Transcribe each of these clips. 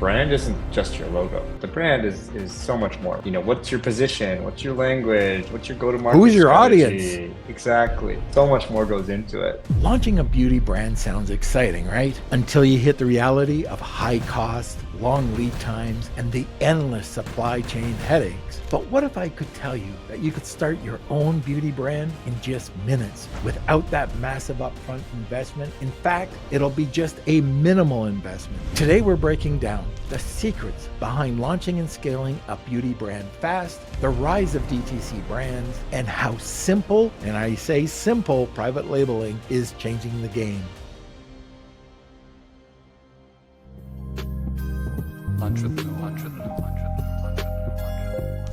Brand isn't just your logo. The brand is so much more. What's your position? What's your language? What's your Who's go-to-market your audience? strategy? Exactly. So much more goes into it. Launching a beauty brand sounds exciting, right? Until you hit the reality of high cost, long lead times, and the endless supply chain headaches. But what if I could tell you that you could start your own beauty brand in just minutes without that massive upfront investment? In fact, it'll be just a minimal investment. Today, we're breaking down the secrets behind launching and scaling a beauty brand fast, the rise of DTC brands, and how simple, and I say simple, private labeling is changing the game.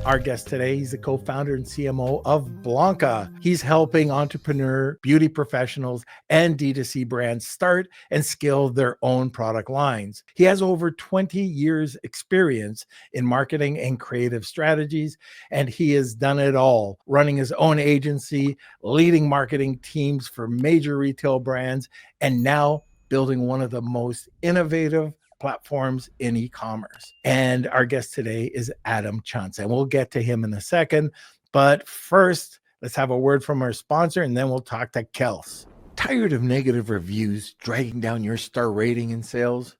Our guest today, he's the co-founder and CMO of Blanka. He's helping entrepreneur, beauty professionals, and D2C brands start and scale their own product lines. He has over 20 years experience in marketing and creative strategies, and he has done it all, running his own agency, leading marketing teams for major retail brands, and now building one of the most innovative platforms in e-commerce. And our guest today is Adam Chuntz, and we'll get to him in a second. But first, let's have a word from our sponsor, and then we'll talk to Kels. Tired of negative reviews dragging down your star rating and sales?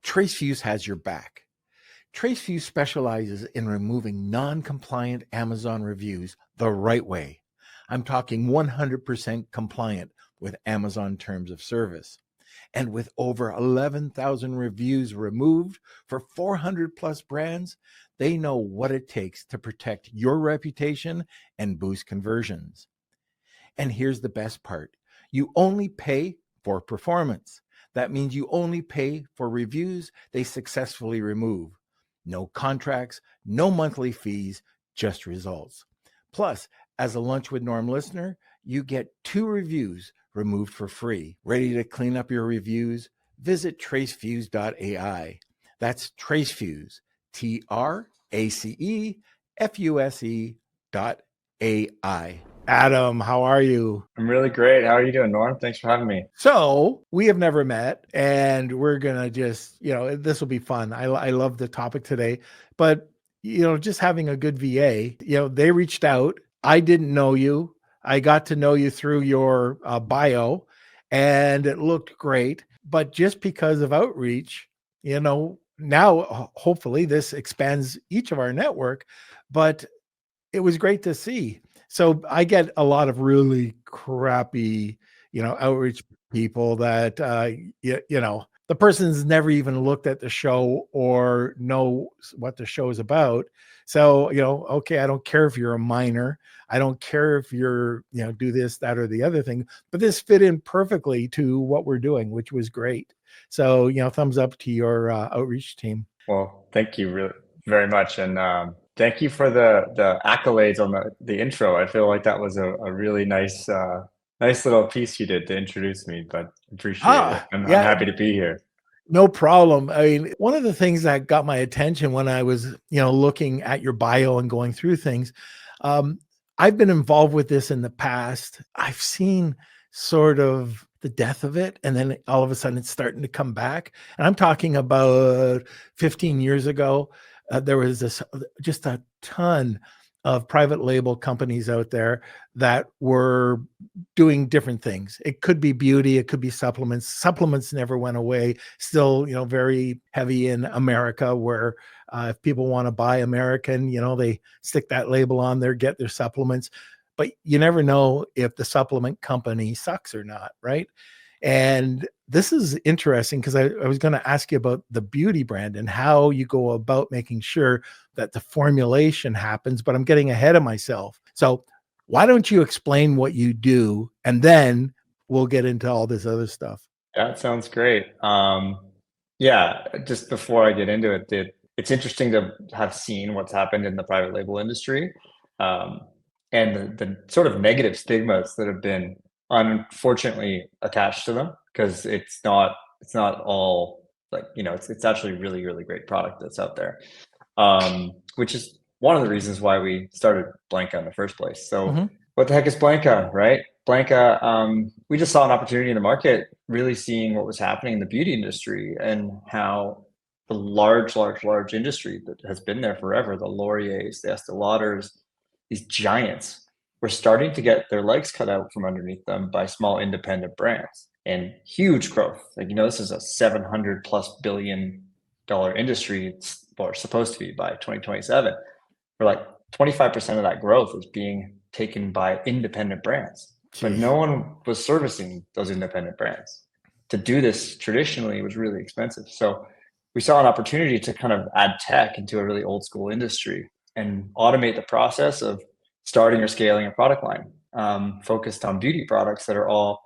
TraceFuse has your back. TraceFuse specializes in removing non-compliant Amazon reviews the right way. I'm talking 100% compliant with Amazon terms of service. And with over 11,000 reviews removed for 400 plus brands, they know what it takes to protect your reputation and boost conversions. And here's the best part. You only pay for performance. That means you only pay for reviews they successfully remove. No contracts, no monthly fees, just results. Plus, as a Lunch with Norm listener, you get 2 reviews removed for free. Ready to clean up your reviews? Visit tracefuse.ai. That's TraceFuse, TraceFuse.ai. Adam, how are you? I'm really great. How are you doing, Norm? Thanks for having me. So we have never met, and we're going to just, this will be fun. I love the topic today, but, just having a good VA, they reached out. I didn't know you. I got to know you through your bio, and it looked great. But just because of outreach, now hopefully this expands each of our network. But it was great to see. So I get a lot of really crappy, outreach people that, the person's never even looked at the show or know what the show is about. So, okay, I don't care if you're a minor. I don't care if you're, do this, that, or the other thing, but this fit in perfectly to what we're doing, which was great. So, thumbs up to your outreach team. Well, thank you really very much. And thank you for the accolades on the intro. I feel like that was a really nice little piece you did to introduce me, but appreciate it. I'm happy to be here. No problem. I mean, one of the things that got my attention when I was, looking at your bio and going through things, I've been involved with this in the past. I've seen sort of the death of it, and then all of a sudden it's starting to come back. And I'm talking about 15 years ago. There was just a ton of private label companies out there that were doing different things. It could be beauty, it could be supplements. Supplements never went away. Still, very heavy in America, where if people want to buy American, they stick that label on there, get their supplements. But you never know if the supplement company sucks or not, right? And this is interesting because I was going to ask you about the beauty brand and how you go about making sure that the formulation happens, but I'm getting ahead of myself. So why don't you explain what you do, and then we'll get into all this other stuff. That sounds great. Yeah, just before I get into it, it's interesting to have seen what's happened in the private label industry, and the sort of negative stigmas that have been unfortunately attached to them, because it's not all like, it's actually really, really great product that's out there, which is one of the reasons why we started Blanka in the first place. So what the heck is Blanka, right? Blanka, we just saw an opportunity in the market, really seeing what was happening in the beauty industry and how the large industry that has been there forever, the Lauriers, the Estee Lauders, these giants, were starting to get their legs cut out from underneath them by small independent brands and huge growth. Like, this is a 700 plus billion-dollar industry. It's or supposed to be by 2027. For like 25% of that growth is being taken by independent brands, but no one was servicing those independent brands. To do this traditionally was really expensive. So we saw an opportunity to kind of add tech into a really old school industry and automate the process of starting or scaling a product line, focused on beauty products that are all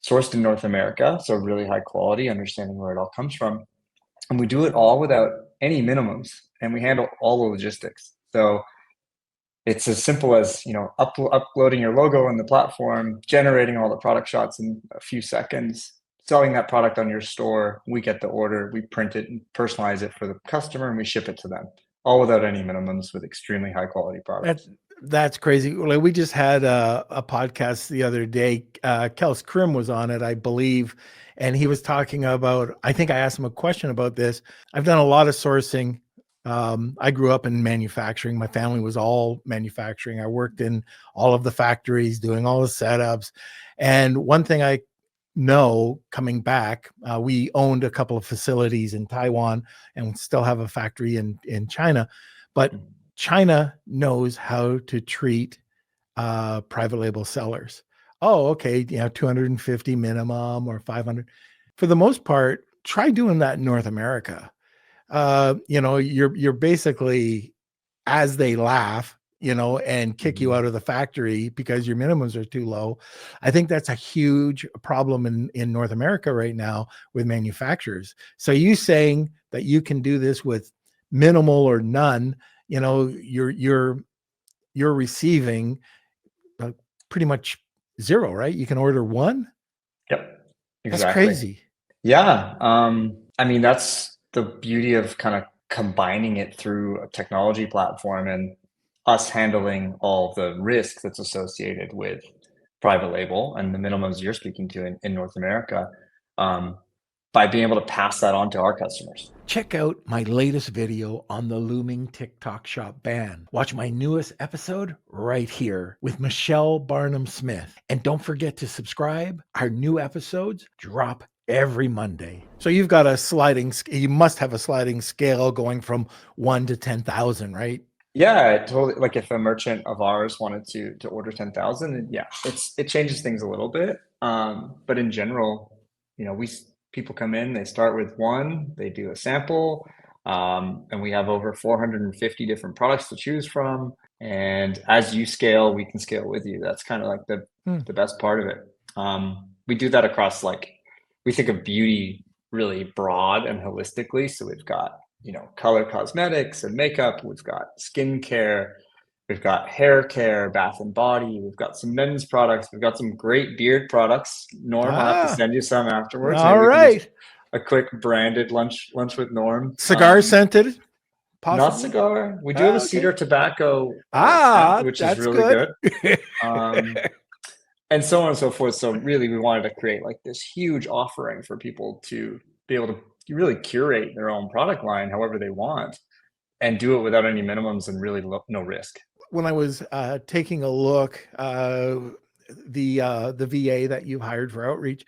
sourced in North America. So really high quality, understanding where it all comes from. And we do it all without any minimums, and we handle all the logistics. So it's as simple as, uploading your logo on the platform, generating all the product shots in a few seconds, selling that product on your store. We get the order, we print it and personalize it for the customer, and we ship it to them, all without any minimums, with extremely high quality products. That's crazy. Like, we just had a podcast the other day. Kels Krim was on it, I believe. And he was talking about, I think I asked him a question about this. I've done a lot of sourcing. I grew up in manufacturing. My family was all manufacturing. I worked in all of the factories, doing all the setups. And one thing I know, coming back, we owned a couple of facilities in Taiwan and still have a factory in China. But China knows how to treat private label sellers. Oh, okay, 250 minimum or 500. For the most part, try doing that in North America. You're basically, as they laugh, and kick you out of the factory because your minimums are too low. I think that's a huge problem in North America right now with manufacturers. So you saying that you can do this with minimal or none, you're receiving pretty much zero, right? You can order one. Yep. Exactly. That's crazy. Yeah. That's the beauty of kind of combining it through a technology platform and us handling all the risk that's associated with private label and the minimums you're speaking to in North America, by being able to pass that on to our customers. Check out my latest video on the looming TikTok shop ban. Watch my newest episode right here with Michelle Barnum-Smith. And don't forget to subscribe. Our new episodes drop every Monday. So you've got you must have a sliding scale going from 1 to 10,000, right? Yeah, totally. Like, if a merchant of ours wanted to order 10,000, yeah, it changes things a little bit. But in general, people come in, they start with one, they do a sample, and we have over 450 different products to choose from. And as you scale, we can scale with you. That's kind of like the best part of it. We do that across, we think of beauty really broad and holistically. So we've got, color cosmetics and makeup. We've got skincare. We've got hair care, bath and body. We've got some men's products. We've got some great beard products. Norm, I'll have to send you some afterwards. All right. A quick branded lunch with Norm. Cigar scented? Possibly? Not cigar. We do have a cedar tobacco, which is really good. And so on and so forth. So really, we wanted to create this huge offering for people to be able to really curate their own product line however they want, and do it without any minimums and really no risk. When I was taking a look, the VA that you hired for outreach,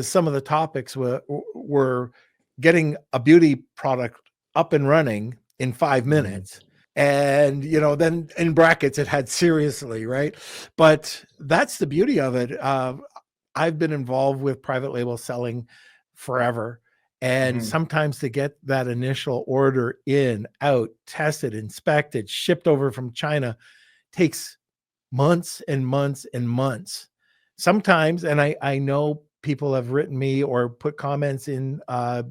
some of the topics were getting a beauty product up and running in 5 minutes. And, then in brackets, it had seriously, right? But that's the beauty of it. I've been involved with private label selling forever. And sometimes to get that initial order out, tested, inspected, shipped over from China takes months and months and months. Sometimes, and I know people have written me or put comments in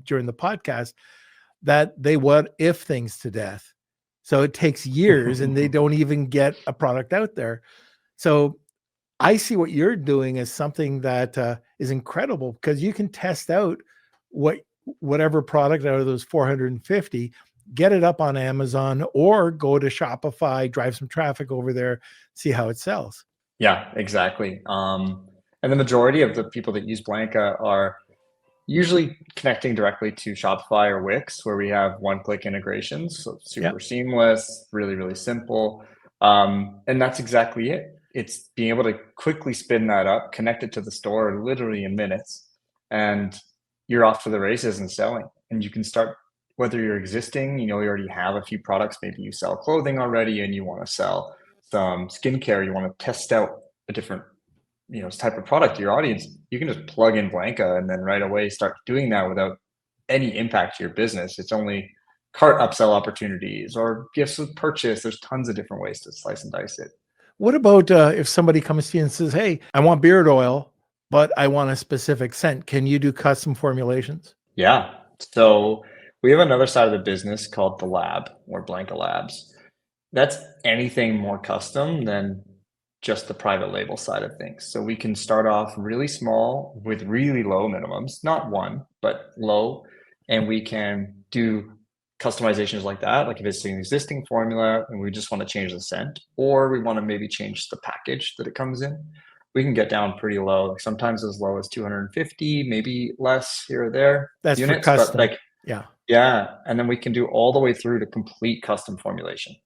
during the podcast that they what if things to death. So it takes years and they don't even get a product out there. So I see what you're doing as something that is incredible, because you can test out whatever product out of those 450, get it up on Amazon or go to Shopify, drive some traffic over there, see how it sells. Yeah, exactly. And the majority of the people that use Blanka are, usually connecting directly to Shopify or Wix, where we have one-click integrations. So it's Yeah. super seamless, really, really simple. And that's exactly it. It's being able to quickly spin that up, connect it to the store literally in minutes, and you're off to the races and selling. And you can start, whether you're existing, you already have a few products, maybe you sell clothing already and you want to sell some skincare, you want to test out a different type of product to your audience, you can just plug in Blanka and then right away start doing that without any impact to your business. It's only cart upsell opportunities or gifts with purchase. There's tons of different ways to slice and dice it. What about if somebody comes to you and says, "Hey, I want beard oil, but I want a specific scent. Can you do custom formulations?" Yeah. So we have another side of the business called the lab or Blanka Labs. That's anything more custom than just the private label side of things. So we can start off really small with really low minimums, not one, but low. And we can do customizations like that. Like if it's an existing formula and we just want to change the scent, or we want to maybe change the package that it comes in, we can get down pretty low, like sometimes as low as 250, maybe less here or there That's for units, but custom. like, Yeah. yeah. And then we can do all the way through to complete custom formulation.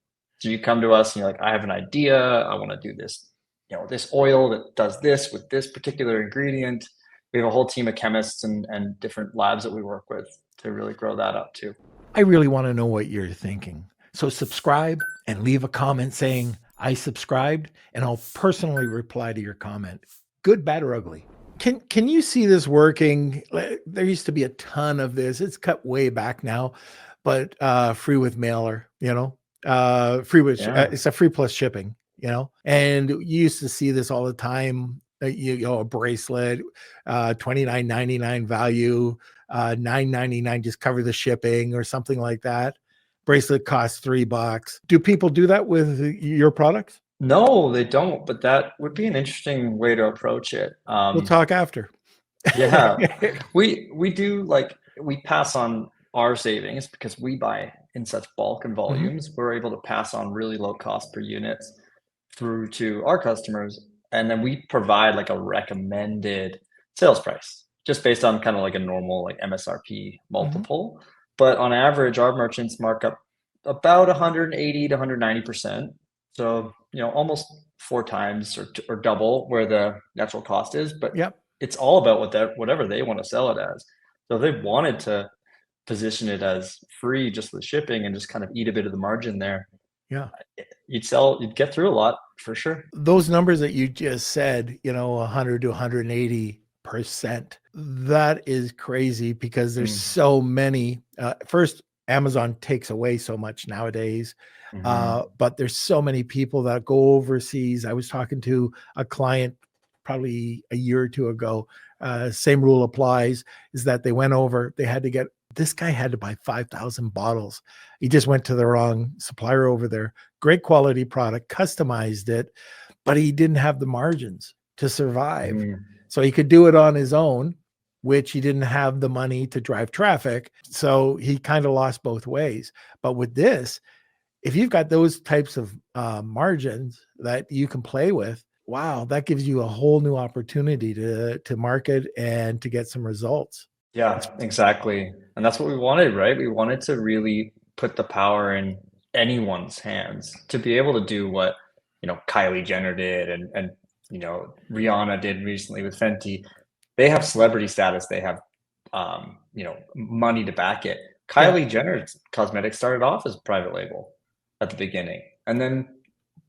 So you come to us and you're like, I have an idea. I want to do this, this oil that does this with this particular ingredient. We have a whole team of chemists and different labs that we work with to really grow that up too. I really want to know what you're thinking. So subscribe and leave a comment saying, "I subscribed," and I'll personally reply to your comment. Good, bad, or ugly. Can you see this working? There used to be a ton of this. It's cut way back now, but free with mailer, free with Yeah. it's a free plus shipping, and you used to see this all the time. A bracelet, $29.99 value, $9.99 just cover the shipping or something like that. Bracelet costs $3. Do people do that with your products? No, they don't, but that would be an interesting way to approach it. We'll talk after. Yeah, we do like we pass on our savings because we buy in such bulk and Mhm. volumes. We're able to pass on really low cost per units through to our customers, and then we provide like a recommended sales price just based on kind of like a normal like MSRP Mhm. multiple. But on average, our merchants mark up about 180 to 190%. So, almost four times or double where the natural cost is. But Yep. it's all about whatever they want to sell it as. So if they wanted to position it as free just with shipping and just kind of eat a bit of the margin there, Yeah. you'd get through a lot for sure. Those numbers that you just said, 100 to 180%, that is crazy because there's Mm, so many. First, Amazon takes away so much nowadays, mhm. but there's so many people that go overseas. I was talking to a client probably a year or two ago. Same rule applies, is that they went over, this guy had to buy 5,000 bottles. He just went to the wrong supplier over there. Great quality product, customized it, but he didn't have the margins to survive. Mhm. So he could do it on his own, which he didn't have the money to drive traffic. So he kind of lost both ways. But with this, if you've got those types of margins that you can play with, wow, that gives you a whole new opportunity to market and to get some results. Yeah, exactly. And that's what we wanted, right? We wanted to really put the power in anyone's hands to be able to do what, Kylie Jenner did and Rihanna did recently with Fenty. They have celebrity status, they have money to back it. Yeah. Kylie Jenner's cosmetics started off as private label at the beginning and then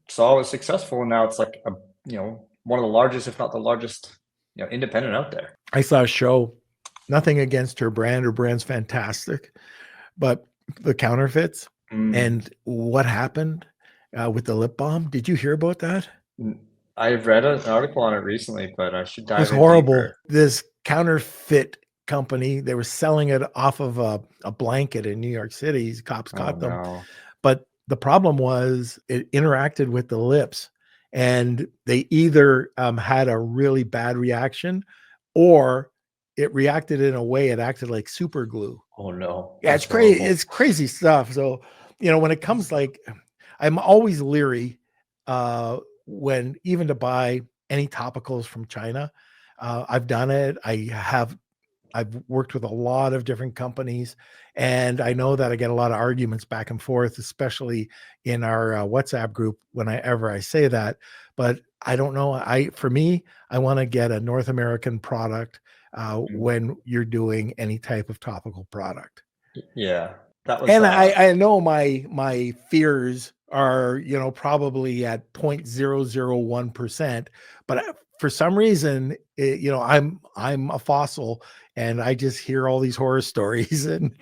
saw it was successful and now it's like one of the largest, if not the largest, independent out there. I saw a show, nothing against her brand. Her brand's fantastic, but the counterfeits Mm. and what happened with the lip balm. Did you hear about that? N I've read an article on it recently, but I should It was dive in horrible. deeper. This counterfeit company, they were selling it off of a blanket in New York City. Cops Oh, caught them. no. But the problem was it interacted with the lips, and they either had a really bad reaction or it reacted in a way it acted like super glue. Oh, no. Yeah, That's it's crazy. horrible. It's crazy stuff. So, when it comes like, I'm always leery when even to buy any topicals from China. I've done it. I have I've worked with a lot of different companies, and I know that I get a lot of arguments back and forth, especially in our WhatsApp group whenever I say that. But I don't know. For me, I want to get a North American product when you're doing any type of topical product. Yeah, that was And I know my fears are, probably at 0.001%, but for some reason, I'm a fossil and I just hear all these horror stories. And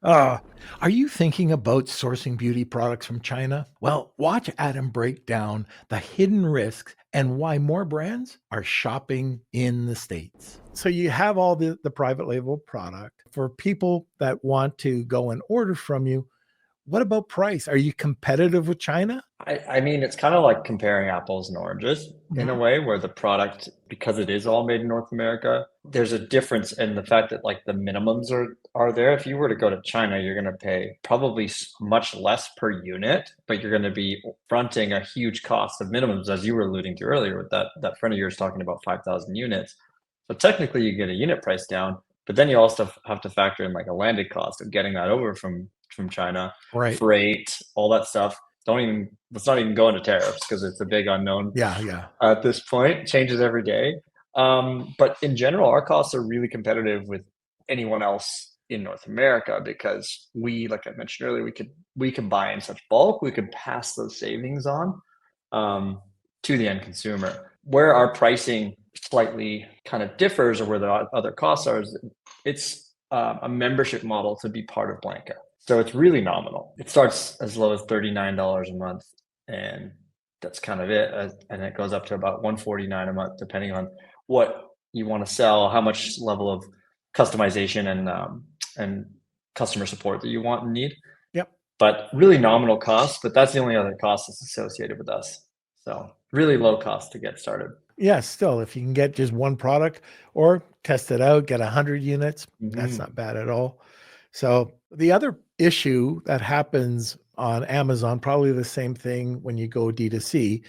uh, are you thinking about sourcing beauty products from China? Well, watch Adam break down the hidden risks and why more brands are shopping in the States. So you have all the private label product. For people that want to go and order from you, what about price? Are you competitive with China? I mean, it's kind of like comparing apples and oranges in a Mhm. way where the product, because it is all made in North America, there's a difference in the fact that like the minimums are there. If you were to go to China, you're going to pay probably much less per unit, but you're going to be fronting a huge cost of minimums, as you were alluding to earlier with that friend of yours talking about 5,000 units. So technically, you get a unit price down, but then you also have to factor in like a landed cost of getting that over from China, Right. freight, all that stuff. Let's not even go into tariffs because it's a big unknown Yeah, yeah. at this point. It changes every day. But in general, our costs are really competitive with anyone else in North America because we, like I mentioned earlier, we can buy in such bulk, we can pass those savings on um, to the end consumer. Where our pricing slightly kind of differs, or where the other costs are, is it's a membership model to be part of Blanka. So it's really nominal. It starts as low as $39 a month, and that's kind of it. And it goes up to about $149 a month, depending on what you want to sell, how much level of customization and customer support that you want and need. Yep. But really nominal cost. But that's the only other cost that's associated with us. So really low cost to get started. Yeah, still, if you can get just one product or test it out, get 100 units, that's not Mhm. bad at all. So the other issue that happens on Amazon, probably the same thing when you go D2C,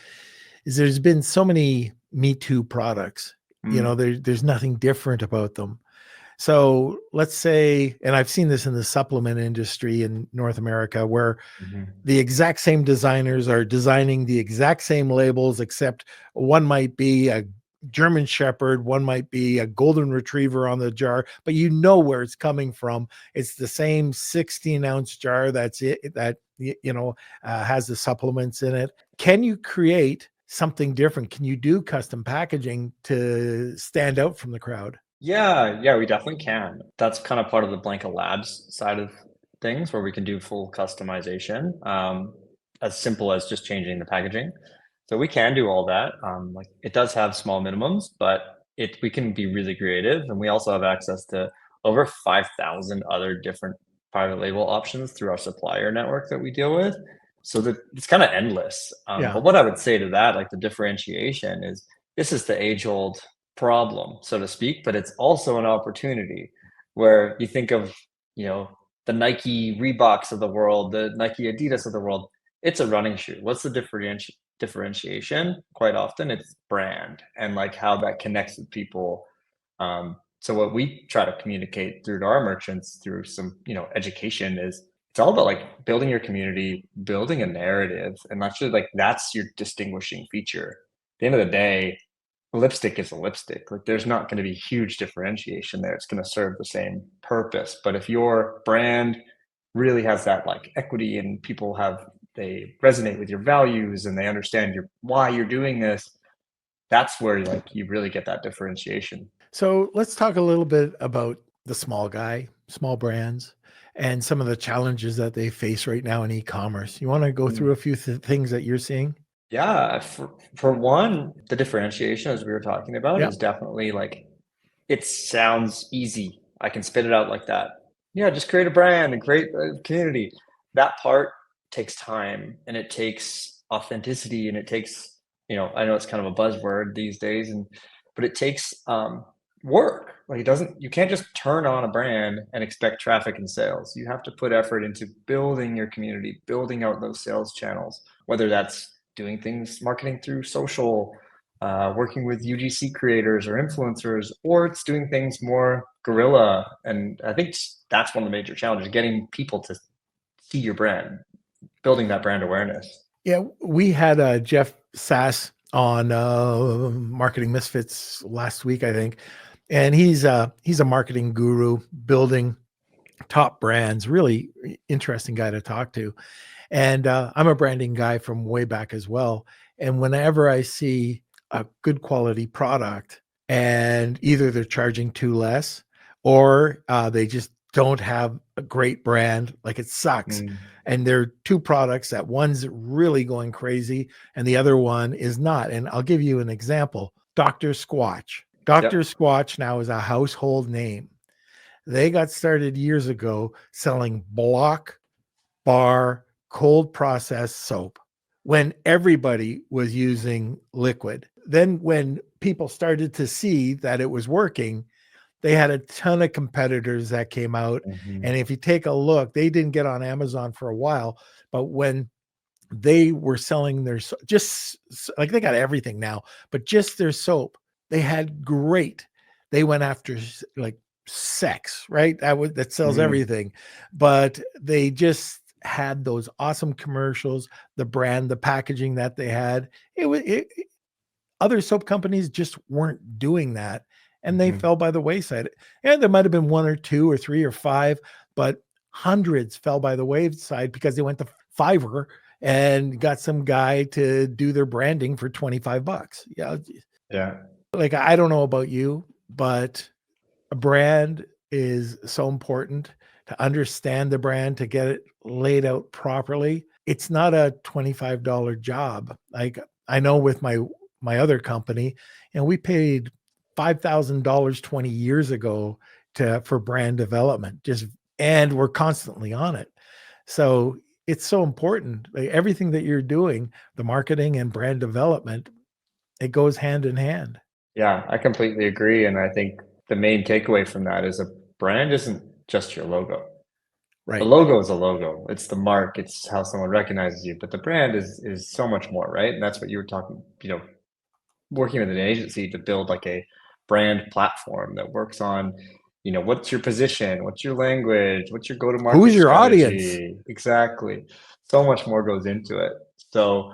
is there's been so many Me Too products. Mm. There's nothing different about them. So let's say, and I've seen this in the supplement industry in North America, where Mhm. the exact same designers are designing the exact same labels, except one might be a German Shepherd, one might be a Golden Retriever on the jar, but you know where it's coming from. It's the same 16-ounce jar that has the supplements in it. Can you create something different? Can you do custom packaging to stand out from the crowd? Yeah, we definitely can. That's kind of part of the Blanka Labs side of things where we can do full customization, as simple as just changing the packaging. So we can do all that. Like it does have small minimums, but we can be really creative, and we also have access to over 5,000 other different private label options through our supplier network that we deal with. So that it's kind of endless. Yeah. But what I would say to that, like the differentiation is this is the age-old problem, so to speak, but it's also an opportunity where you think of, you know, the Nike Reeboks of the world, the Nike Adidas of the world. It's a running shoe. What's the differentiation? Quite often, it's brand and like how that connects with people. So what we try to communicate through to our merchants through some, education is it's all about like building your community, building a narrative, and actually like that's your distinguishing feature. At the end of the day, lipstick is a lipstick. Like there's not going to be huge differentiation there. It's going to serve the same purpose. But if your brand really has that like equity and they resonate with your values and they understand why you're doing this, that's where like you really get that differentiation. So let's talk a little bit about the small guy, small brands, and some of the challenges that they face right now in e-commerce. You want to go through a few things that you're seeing? Yeah, for one, the differentiation as we were talking about Yeah. is definitely like it sounds easy. I can spit it out like that. Yeah, just create a brand and create a community. That part takes time and it takes authenticity and it takes, I know it's kind of a buzzword these days but it takes work. Like you can't just turn on a brand and expect traffic and sales. You have to put effort into building your community, building out those sales channels, whether that's doing things, marketing through social, working with UGC creators or influencers, or it's doing things more guerrilla. And I think that's one of the major challenges, getting people to see your brand, building that brand awareness. Yeah, we had Jeff Sass on Marketing Misfits last week, I think, and he's a marketing guru building top brands. Really interesting guy to talk to. And I'm a branding guy from way back as well. And whenever I see a good quality product and either they're charging too less or they just don't have a great brand, like it sucks. And there are two products that one's really going crazy and the other one is not. And I'll give you an example. Dr. Squatch. Dr. Squatch now is a household name. They got started years ago selling block bar cold processed soap when everybody was using liquid. Then when people started to see that it was working, they had a ton of competitors that came out. And if you take a look, they didn't get on Amazon for a while, but when they were selling their, just like they got everything now, but just their soap, they had they went after like sex, right? That sells everything, but they just had those awesome commercials, the brand, the packaging that they had. Other soap companies just weren't doing that, and they fell by the wayside. And there might have been one or two or three or five, but hundreds fell by the wayside because they went to Fiverr and got some guy to do their branding for $25. Yeah. Like, I don't know about you, but a brand is so important to understand the brand, to get it laid out properly. It's not a $25 job. Like, I know with my other company, and we paid $5,000 20 years ago for brand development, and we're constantly on it. So it's so important. Like, everything that you're doing, the marketing and brand development, it goes hand in hand. Yeah, I completely agree. And I think the main takeaway from that is a brand isn't just your logo. The Right. logo is a logo. It's the mark. It's how someone recognizes you. But the brand is so much more, right? And that's what you were talking, working with an agency to build like a brand platform that works on, what's your position, what's your language, what's your Who's go-to-market your audience? strategy. Exactly. So much more goes into it. So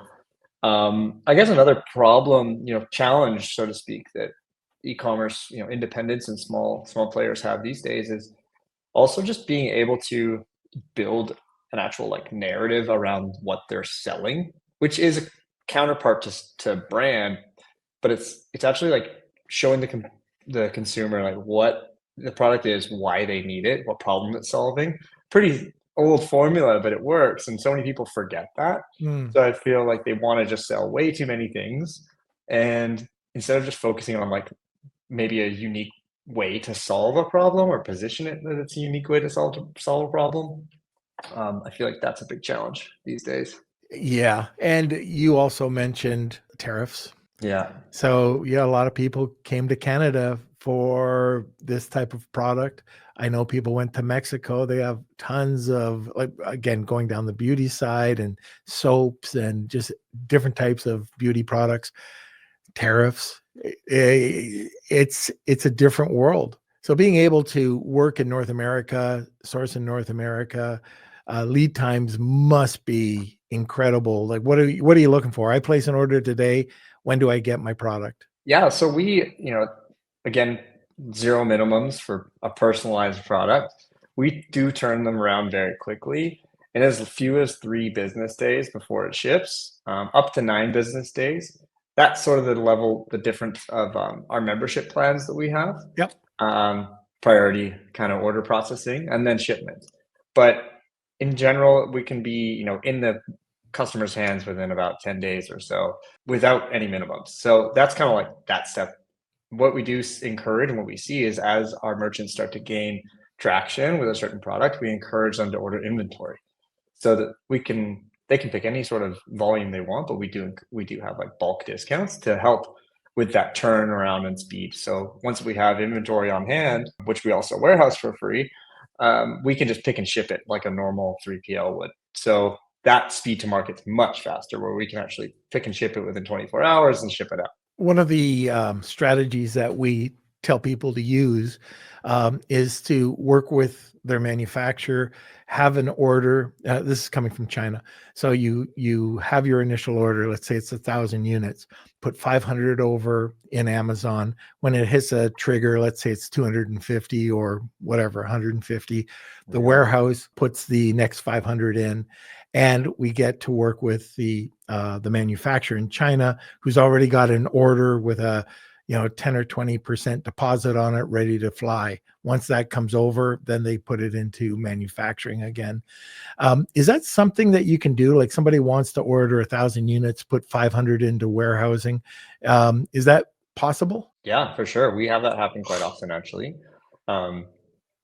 I guess another problem, challenge, so to speak, that e-commerce, independents and small players have these days is also just being able to build an actual like narrative around what they're selling, which is a counterpart to brand, but it's actually like showing the consumer like what the product is, why they need it, what problem it's solving. Pretty old formula, but it works, and so many people forget that. Mm. So I feel like they want to just sell way too many things, and instead of just focusing on like maybe a unique way to solve a problem or position it that it's a unique way to solve a problem. I feel like that's a big challenge these days. Yeah. And you also mentioned tariffs. Yeah. So, yeah, a lot of people came to Canada for this type of product. I know people went to Mexico. They have tons of, like, again, going down the beauty side and soaps and just different types of beauty products. Tariffs, it's a different world. So being able to work in North America, source in North America, lead times must be incredible. Like, what are you looking for? I place an order today. When do I get my product? Yeah. So we, again, zero minimums for a personalized product. We do turn them around very quickly. And as few as 3 business days before it ships, up to 9 business days. That's sort of the difference of our membership plans that we have. Yep. Priority kind of order processing and then shipment. But in general, we can be, in the customer's hands within about 10 days or so without any minimums. So that's kind of like that step. What we do encourage and what we see is as our merchants start to gain traction with a certain product, we encourage them to order inventory so that they can pick any sort of volume they want, but we do have like bulk discounts to help with that turnaround and speed. So once we have inventory on hand, which we also warehouse for free, we can just pick and ship it like a normal 3PL would. So that speed to market's much faster, where we can actually pick and ship it within 24 hours and ship it out. One of the strategies that we tell people to use is to work with their manufacturer, have an order. This is coming from China. So you have your initial order. Let's say it's 1,000 units. Put 500 over in Amazon. When it hits a trigger, let's say it's 250 or whatever, 150. The warehouse puts the next 500 in, and we get to work with the manufacturer in China who's already got an order with a 10 or 20% deposit on it ready to fly. Once that comes over, then they put it into manufacturing again. Is that something that you can do? Like somebody wants to order 1,000 units, put 500 into warehousing. Is that possible? Yeah, for sure. We have that happen quite often, actually. Um,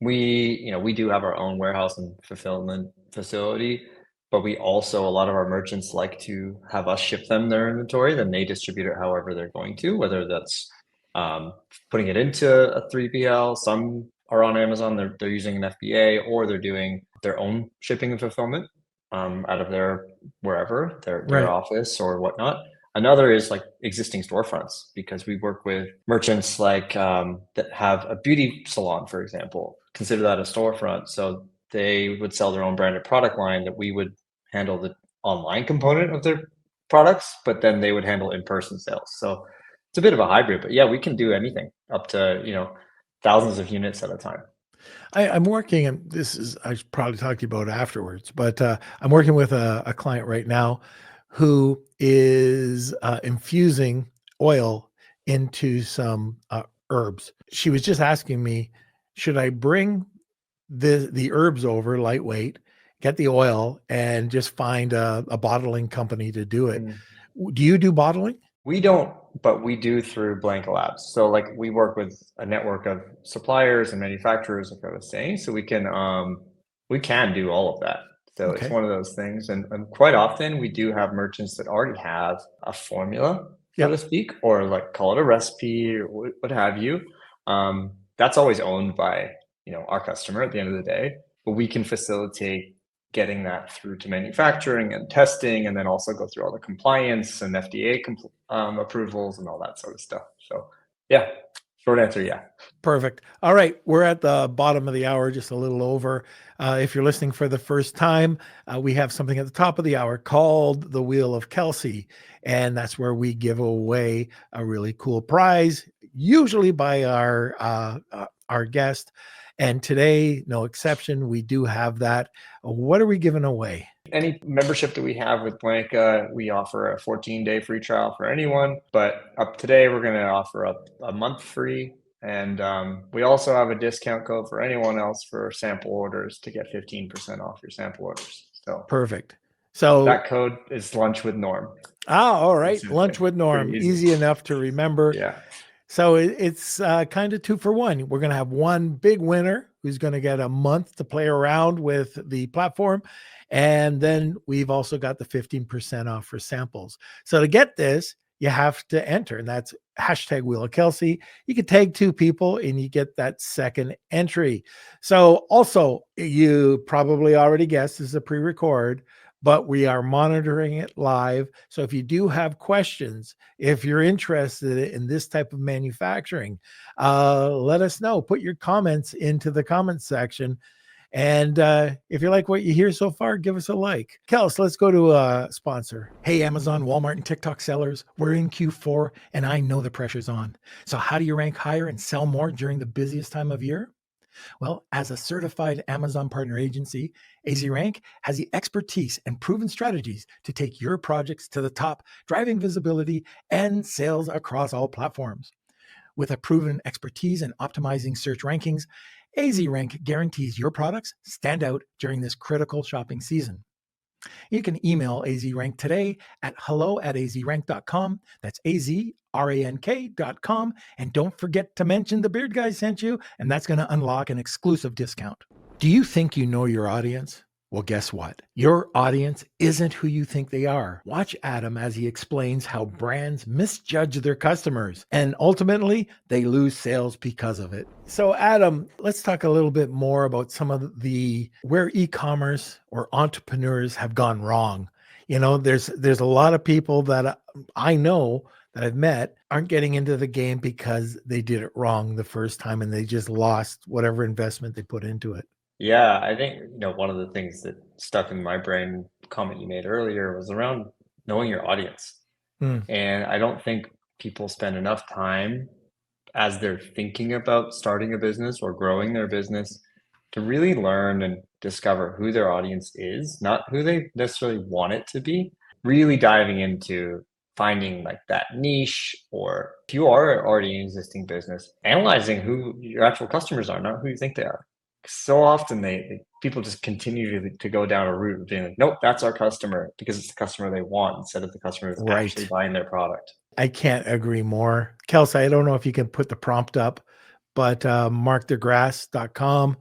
we do have our own warehouse and fulfillment facility, but we also, a lot of our merchants like to have us ship them their inventory, then they distribute it however they're going to, whether that's um, putting it into a 3PL. Some are on Amazon, they're using an FBA, or they're doing their own shipping and fulfillment out of their wherever, their Right. office or whatnot. Another is like existing storefronts, because we work with merchants like that have a beauty salon, for example. Consider that a storefront. So they would sell their own branded product line that we would handle the online component of their products, but then they would handle in-person sales. So it's a bit of a hybrid, but yeah, we can do anything up to, thousands of units at a time. I'm working, and this is, I should probably talk to you about afterwards, but I'm working with a client right now who is infusing oil into some herbs. She was just asking me, should I bring the herbs over lightweight, get the oil, and just find a bottling company to do it? Mm. Do you do bottling? We don't, but we do through Blanka Labs. So like we work with a network of suppliers and manufacturers, like I was saying, so we can do all of that. So it's Okay. one of those things. And quite often we do have merchants that already have a formula, so to Yep. speak, or like call it a recipe or what have you. That's always owned by, our customer at the end of the day, but we can facilitate getting that through to manufacturing and testing, and then also go through all the compliance and FDA approvals and all that sort of stuff. So, yeah, short answer, yeah. Perfect. All right. We're at the bottom of the hour, just a little over. If you're listening for the first time, we have something at the top of the hour called the Wheel of Kelsey. And that's where we give away a really cool prize, usually by our guest. And today, no exception, we do have that. What are we giving away? Any membership that we have with Blanka, we offer a 14-day free trial for anyone. But up today, we're going to offer a month free. And we also have a discount code for anyone else for sample orders to get 15% off your sample orders. So Perfect. So that code is lunch with Norm. all right. Essentially. Lunch with Norm. Pretty Easy enough to remember. Yeah. So it's kind of 2 for 1. We're going to have one big winner who's going to get a month to play around with the platform. And then we've also got the 15% off for samples. So to get this, you have to enter, and that's hashtag Wheel of Kelsey. You can tag 2 people and you get that second entry. So also, you probably already guessed, this is a pre-record, but we are monitoring it live. So if you do have questions, if you're interested in this type of manufacturing, let us know. Put your comments into the comments section. And if you like what you hear so far, give us a like. Kels, let's go to a sponsor. Hey, Amazon, Walmart, and TikTok sellers, we're in Q4, and I know the pressure's on. So how do you rank higher and sell more during the busiest time of year? Well, as a certified Amazon partner agency, AZRank has the expertise and proven strategies to take your projects to the top, driving visibility and sales across all platforms. With a proven expertise in optimizing search rankings, AZRank guarantees your products stand out during this critical shopping season. You can email AZRank today at hello@azrank.com. That's AZRANK.com. And don't forget to mention the Beard Guy sent you, and that's going to unlock an exclusive discount. Do you think you know your audience? Well, guess what? Your audience isn't who you think they are. Watch Adam as he explains how brands misjudge their customers and ultimately they lose sales because of it. So, Adam, let's talk a little bit more about some of the where e-commerce or entrepreneurs have gone wrong. There's a lot of people that I know that I've met aren't getting into the game because they did it wrong the first time and they just lost whatever investment they put into it. Yeah, I think, one of the things that stuck in my brain, comment you made earlier, was around knowing your audience. Hmm. And I don't think people spend enough time as they're thinking about starting a business or growing their business to really learn and discover who their audience is, not who they necessarily want it to be. Really diving into finding like that niche, or if you are already an existing business, analyzing who your actual customers are, not who you think they are. So often people just continue to go down a route of being like, nope, that's our customer because it's the customer they want instead of the customer who's actually Right. buying their product. I can't agree more. Kelsey, I don't know if you can put the prompt up, but markthegrass.com,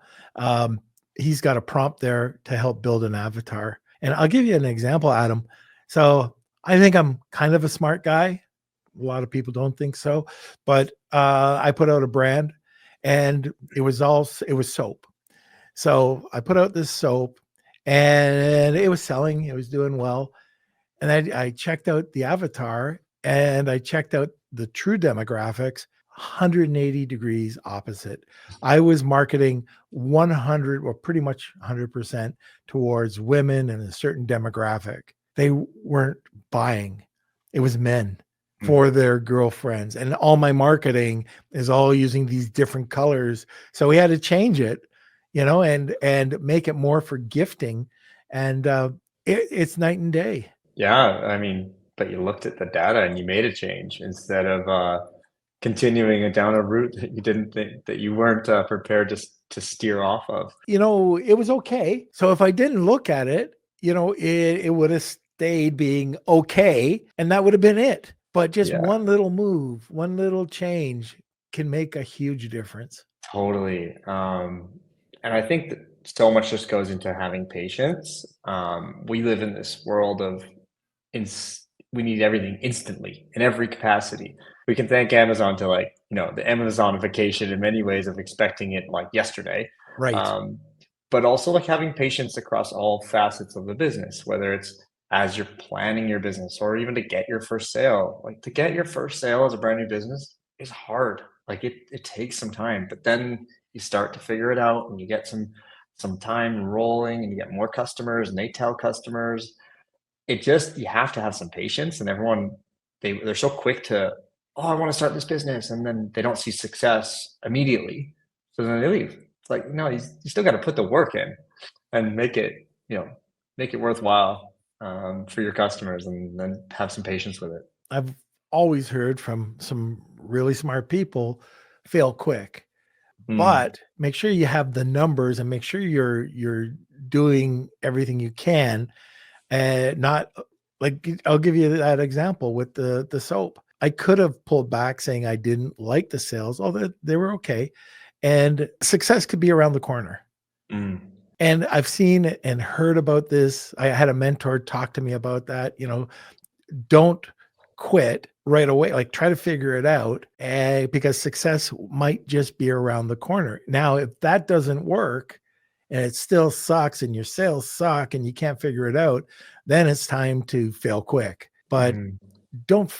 he's got a prompt there to help build an avatar. And I'll give you an example, Adam. So I think I'm kind of a smart guy. A lot of people don't think so, but I put out a brand and it was soap. So I put out this soap and it was selling, it was doing well. And I checked out the avatar and I checked out the true demographics, 180 degrees opposite. I was marketing 100 or pretty much 100% towards women and a certain demographic. They weren't buying. It was men for their girlfriends. And all my marketing is all using these different colors. So we had to change it, and make it more for gifting. And it's night and day. Yeah, I mean, but you looked at the data and you made a change instead of continuing it down a route that you didn't think that you weren't prepared to steer off of. It was okay. So if I didn't look at it, it would have stayed being okay, and that would have been it. But just Yeah, one little move, one little change can make a huge difference. totally. And I think that so much just goes into having patience. We live in this world of we need everything instantly in every capacity. We can thank Amazon to the Amazonification in many ways of expecting it like yesterday. Right. Um, but also like having patience across all facets of the business, whether it's as you're planning your business or even to get your first sale. Like to get your first sale as a brand new business is hard. Like it takes some time, but then you start to figure it out and you get some time rolling and you get more customers and they tell customers. You have to have some patience, and everyone, they're so quick to, oh, I want to start this business, and then they don't see success immediately, so then they leave. It's like, no, you still got to put the work in and make it worthwhile for your customers, and then have some patience with it. I've always heard from some really smart people, fail quick, Mm, but make sure you have the numbers and make sure you're doing everything you can. And not like, I'll give you that example with the soap. I could have pulled back saying I didn't like the sales, although they were okay. And success could be around the corner. mm, And I've seen and heard about this. I had a mentor talk to me about that. Don't quit right away. Like try to figure it out, because success might just be around the corner. Now, if that doesn't work and it still sucks and your sales suck and you can't figure it out, then it's time to fail quick. But mm. don't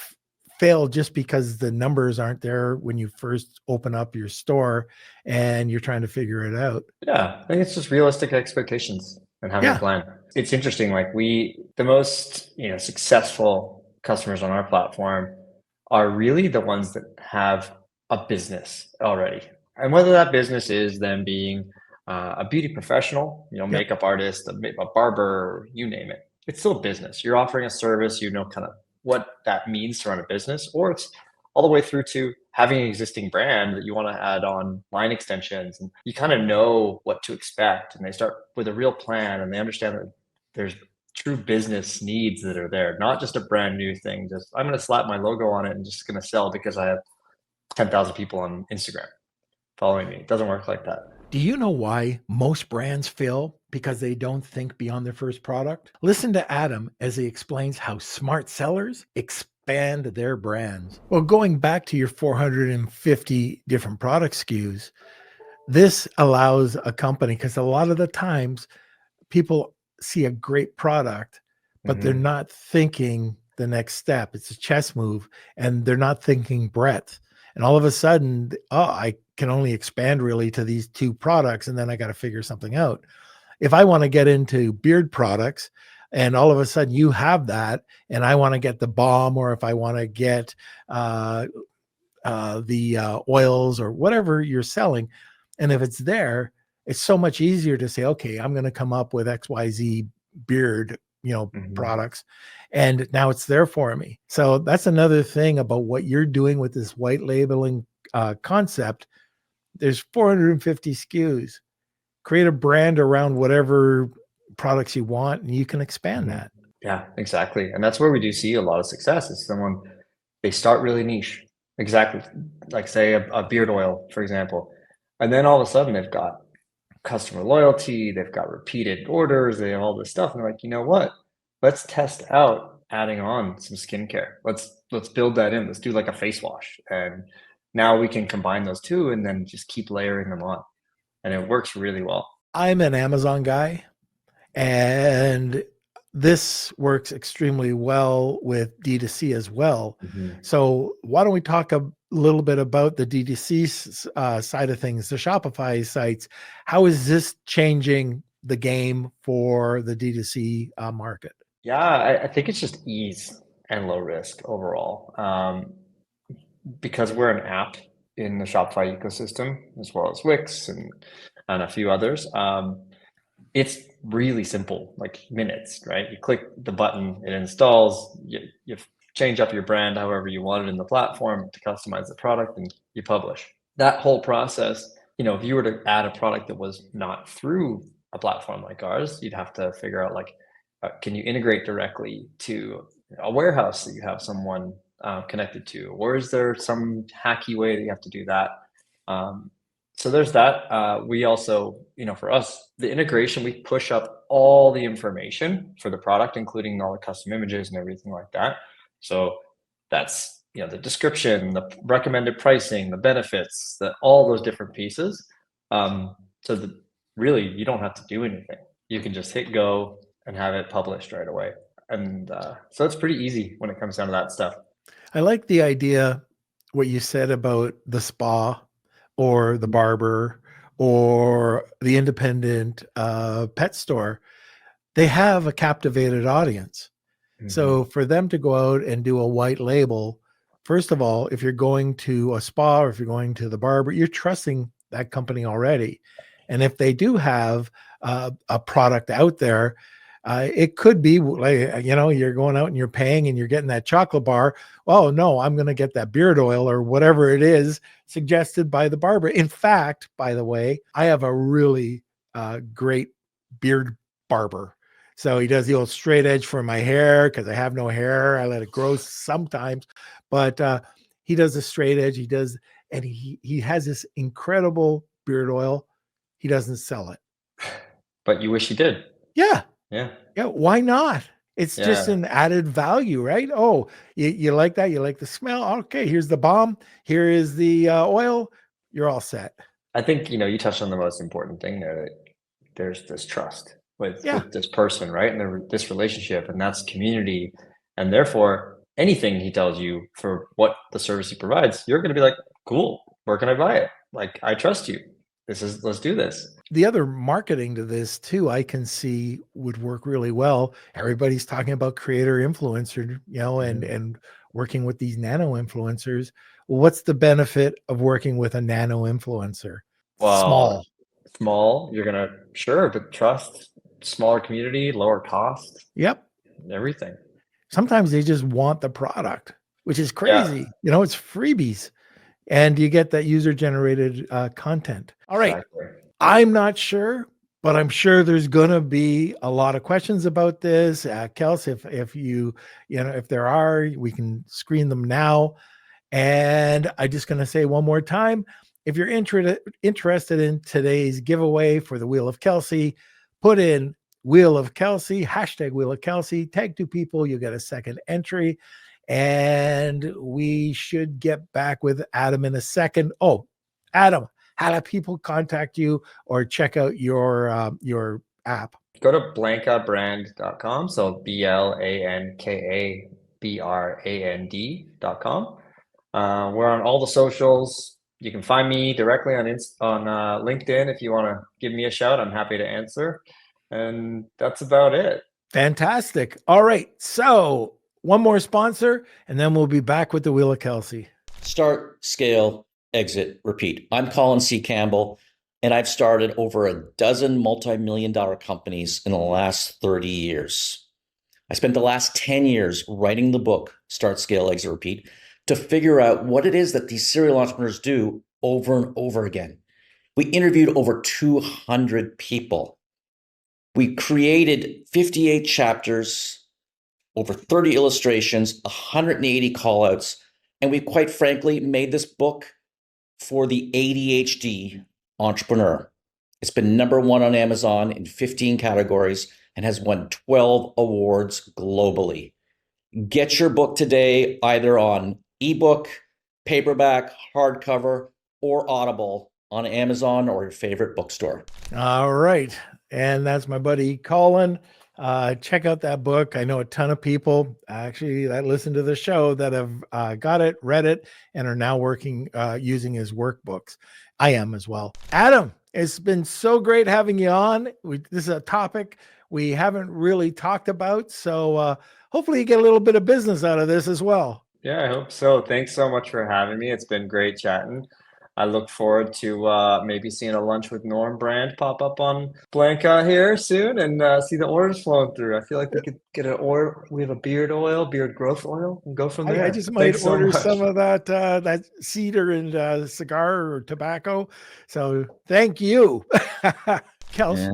fail just because the numbers aren't there when you first open up your store and you're trying to figure it out. Yeah, I think it's just realistic expectations and having a Yeah. plan. It's interesting, like the most, successful customers on our platform are really the ones that have a business already. And whether that business is them being a beauty professional, Yep. makeup artist, a barber, you name it. It's still a business. You're offering a service, kind of what that means to run a business, or it's all the way through to having an existing brand that you want to add on line extensions, and you kind of know what to expect, and they start with a real plan and they understand that there's true business needs that are there, not just a brand new thing. Just I'm going to slap my logo on it and just going to sell because I have 10,000 people on Instagram following me. It doesn't work like that. Do you know why most brands fail? Because they don't think beyond their first product? Listen to Adam as he explains how smart sellers expand their brands. Well, going back to your 450 different product SKUs, this allows a company, because a lot of the times people see a great product, but they're Hmm. not thinking the next step. It's a chess move, and they're not thinking breadth. And all of a sudden, oh, I can only expand really to these 2 products, and then I got to figure something out. If I want to get into beard products, and all of a sudden you have that, and I want to get the balm, or if I want to get the oils or whatever you're selling, and if it's there, it's so much easier to say, okay, I'm going to come up with XYZ beard, products, and now it's there for me. So that's another thing about what you're doing with this white labeling concept. There's 450 SKUs. Create a brand around whatever products you want, and you can expand that. Yeah, exactly. And that's where we do see a lot of success is they start really niche. Exactly. Like say a beard oil, for example. And then all of a sudden they've got customer loyalty, they've got repeated orders, they have all this stuff. And they're like, you know what? Let's test out adding on some skincare. Let's build that in. Let's do like a face wash. And now we can combine those 2 and then just keep layering them on. And it works really well. I'm an Amazon guy, and this works extremely well with D2C as well. So why don't we talk a little bit about the D2C side of things, the Shopify sites? How is this changing the game for the D2C market? Yeah, I think it's just ease and low risk overall. Because we're an app in the Shopify ecosystem, as well as Wix and a few others. It's really simple, like minutes, right? You click the button, it installs, you change up your brand however you want it in the platform to customize the product, and you publish. That whole process, if you were to add a product that was not through a platform like ours, you'd have to figure out can you integrate directly to a warehouse that you have someone connected to, or is there some hacky way that you have to do that? So there's that. We also, for us, the integration, we push up all the information for the product, including all the custom images and everything like that. So that's, the description, the recommended pricing, the benefits, all those different pieces. So that really you don't have to do anything. You can just hit go and have it published right away. And so it's pretty easy when it comes down to that stuff. I like the idea, what you said about the spa or the barber or the independent pet store. They have a captivated audience. So for them to go out and do a white label, first of all, if you're going to a spa or if you're going to the barber, you're trusting that company already. And if they do have a product out there, it could be like, you're going out and you're paying and you're getting that chocolate bar. Oh no, I'm going to get that beard oil or whatever it is suggested by the barber. In fact, by the way, I have a really great beard barber. So he does the old straight edge for my hair because I have no hair. I let it grow sometimes, but he does the straight edge. And he has this incredible beard oil. He doesn't sell it. But you wish you did. Yeah. Yeah. Why not? It's just an added value, right? Oh, you like that? You like the smell? Okay, here's the balm. Here is the oil. You're all set. I think, you touched on the most important thing there. That there's this trust with this person, right? And this relationship, and that's community. And therefore, anything he tells you for what the service he provides, you're going to be like, cool, where can I buy it? Like, I trust you. Let's do this. The other marketing to this too, I can see would work really well. Everybody's talking about creator influencer, and working with these nano influencers. Well, what's the benefit of working with a nano influencer? Well, small, you're going to, but trust, smaller community, lower cost. Yep. Everything. Sometimes they just want the product, which is crazy. It's freebies. And you get that user-generated content. All right. Exactly. I'm not sure, but I'm sure there's going to be a lot of questions about this. Kels, if there are, we can screen them now. And I'm just going to say one more time, if you're interested in today's giveaway for the Wheel of Kelsey, put in Wheel of Kelsey, hashtag Wheel of Kelsey, tag 2 people, you'll get a second entry. And we should get back with Adam in a second. Oh, Adam, how do people contact you or check out your app? Go to blankabrand.com. So BLANKA brand.com. We're on all the socials. You can find me directly on LinkedIn if you want to give me a shout. I'm happy to answer. And that's about it. Fantastic. All right. So one more sponsor, and then we'll be back with the Wheel of Kelsey. Start, scale, exit, repeat. I'm Colin C. Campbell, and I've started over a dozen multi-million-dollar companies in the last 30 years. I spent the last 10 years writing the book, Start, Scale, Exit, Repeat, to figure out what it is that these serial entrepreneurs do over and over again. We interviewed over 200 people. We created 58 chapters, over 30 illustrations, 180 callouts, and we quite frankly made this book for the ADHD entrepreneur. It's been #1 on Amazon in 15 categories and has won 12 awards globally. Get your book today, either on ebook, paperback, hardcover, or Audible on Amazon or your favorite bookstore. All right. And that's my buddy Colin. Check out that book. I know a ton of people actually that listen to the show that have got it, read it, and are now working using his workbooks. I am as well. Adam, it's been so great having you on. This is a topic we haven't really talked about. So hopefully you get a little bit of business out of this as well. Yeah, I hope so. Thanks so much for having me. It's been great chatting. I look forward to maybe seeing a lunch with Norm brand pop up on Blanka here soon and see the orders flowing through. I feel like we could get an order. We have a beard growth oil, and go from there. I just might order so some of that cedar and cigar or tobacco. So thank you, Kelsey.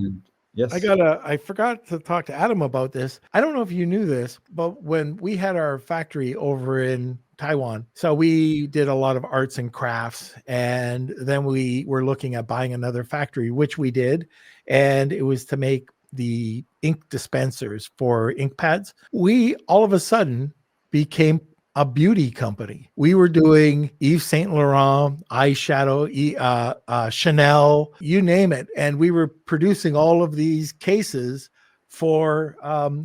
Yes. I forgot to talk to Adam about this. I don't know if you knew this, but when we had our factory over in Taiwan, so we did a lot of arts and crafts, and then we were looking at buying another factory, which we did, and it was to make the ink dispensers for ink pads. We all of a sudden became a beauty company. We were doing Yves Saint Laurent, eyeshadow, Chanel, you name it. And we were producing all of these cases for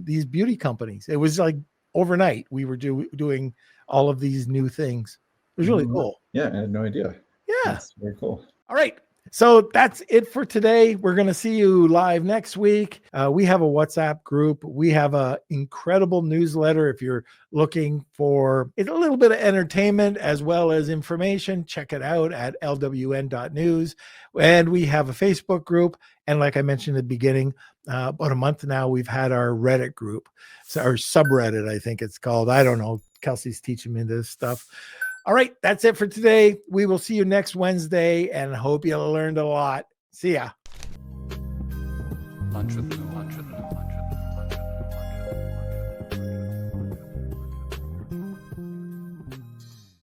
these beauty companies. It was like overnight we were doing all of these new things. It was really cool. Yeah, I had no idea. Yeah. That's very cool. All right. So that's it for today. We're going to see you live next week. We have a WhatsApp group. We have an incredible newsletter. If you're looking for a little bit of entertainment as well as information, check it out at lwn.news. And we have a Facebook group. And like I mentioned at the beginning, about a month now, we've had our Reddit group, so our subreddit, I think it's called. I don't know. Kelsey's teaching me this stuff. All right, that's it for today. We will see you next Wednesday and hope you learned a lot. See ya. Entrepreneur.